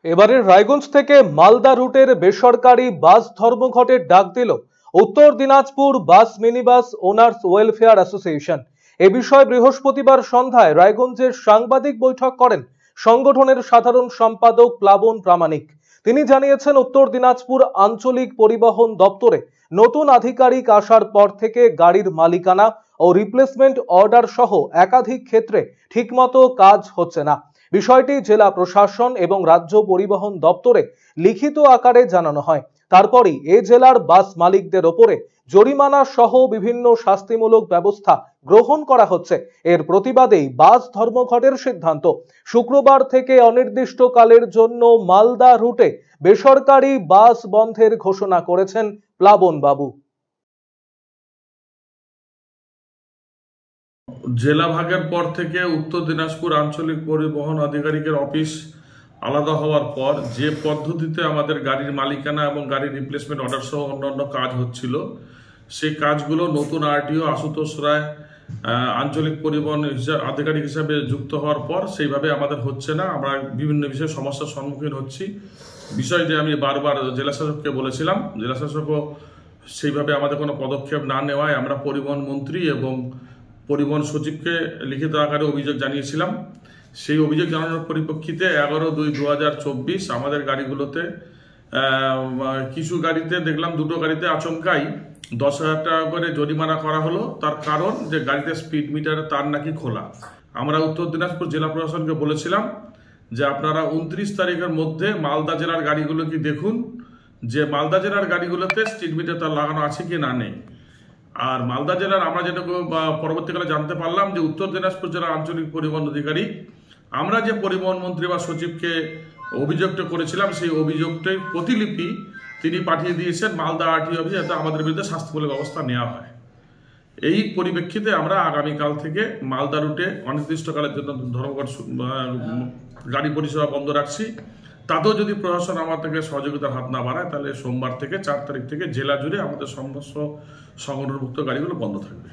এবারে রায়গঞ্জ থেকে মালদা রুটের বেসরকারি বাস ধর্মঘটের ডাক দিল Uttar Dinajpur bus minibus owners welfare association. এ বিষয়ে বৃহস্পতিবার সন্ধ্যায় রায়গঞ্জের সাংবাদিক বৈঠক করেন সংগঠনের সাধারণ সম্পাদক প্লাবন প্রামাণিক। তিনি জানিয়েছেন, উত্তর দিনাজপুর আঞ্চলিক পরিবহন দপ্তরে নতুন আধিকারিক আসার পর থেকে গাড়ির মালিকানা ও রিপ্লেসমেন্ট অর্ডার সহ একাধিক ক্ষেত্রে ঠিকমতো কাজ হচ্ছে না। বিষয়টি জেলা প্রশাসন এবং রাজ্য পরিবহন দপ্তরে লিখিত আকারে জানানো হয়। তারপরই এ জেলার বাস মালিকদের ওপরে জরিমানা সহ বিভিন্ন শাস্তিমূলক ব্যবস্থা গ্রহণ করা হচ্ছে। এর প্রতিবাদেই বাস ধর্মঘটের সিদ্ধান্ত। শুক্রবার থেকে অনির্দিষ্টকালের জন্য মালদা রুটে বেসরকারি বাস বন্ধের ঘোষণা করেছেন প্লাবন বাবু। জেলা ভাগের পর থেকে উত্তর দিনাজপুর আঞ্চলিক পরিবহন আধিকারিকের অফিস আলাদা হওয়ার পর যে পদ্ধতিতে আমাদের গাড়ির মালিকানা এবং গাড়ির রিপ্লেসমেন্ট অর্ডার সহ অন্যান্য কাজ হচ্ছিল, সেই কাজগুলো নতুন আরটিও আশুতোষ রায় আঞ্চলিক পরিবহন আধিকারিক হিসাবে যুক্ত হওয়ার পর সেইভাবে আমাদের হচ্ছে না। আমরা বিভিন্ন বিষয়ে সমস্যার সম্মুখীন হচ্ছি। বিষয়টি আমি বারবার জেলা শাসককে বলেছিলাম। জেলা শাসকও সেইভাবে আমাদের কোনো পদক্ষেপ না নেওয়ায় আমরা পরিবহন মন্ত্রী এবং পরিবহন সচিবকে লিখিত আকারে অভিযোগ জানিয়েছিলাম। সেই অভিযোগ জানানোর পরিপ্রেক্ষিতে 11/2/2024 আমাদের গাড়িগুলোতে কিছু গাড়িতে দেখলাম, দুটো গাড়িতে আচমকাই 10,000 টাকা করে জরিমানা করা হলো। তার কারণ যে গাড়িতে স্পিড মিটারের তার নাকি খোলা। আমরা উত্তর দিনাজপুর জেলা প্রশাসনকে বলেছিলাম যে আপনারা 29 তারিখের মধ্যে মালদা জেলার গাড়িগুলো কি দেখুন যে মালদা জেলার গাড়িগুলোতে স্পিড মিটার তার লাগানো আছে কি না নেই। আর মালদা জেলার আমরা যেটা পরবর্তীকালে জানতে পারলাম যে উত্তর দিনাজপুর জেলার আঞ্চলিক পরিবহন আধিকারিক আমরা যে পরিবহন মন্ত্রী বা সচিবকে অভিযোগটা করেছিলাম, সেই অভিযোগটির প্রতিলিপি তিনি পাঠিয়ে দিয়েছেন মালদা আরটিও অফিসে, যাতে আমাদের বিরুদ্ধে শাস্তিমূলক ব্যবস্থা নেওয়া হয়। এই পরিপ্রেক্ষিতে আমরা আগামীকাল থেকে মালদা রুটে অনির্দিষ্টকালের জন্য ধর্মঘট গাড়ি পরিষেবা বন্ধ রাখছি। তাতেও যদি প্রশাসন আমার থেকে সহযোগিতার হাত না বাড়ায়, তাহলে সোমবার থেকে 4 তারিখ থেকে জেলা জুড়ে আমাদের সমস্ত সংগঠনভুক্ত গাড়িগুলো বন্ধ থাকবে।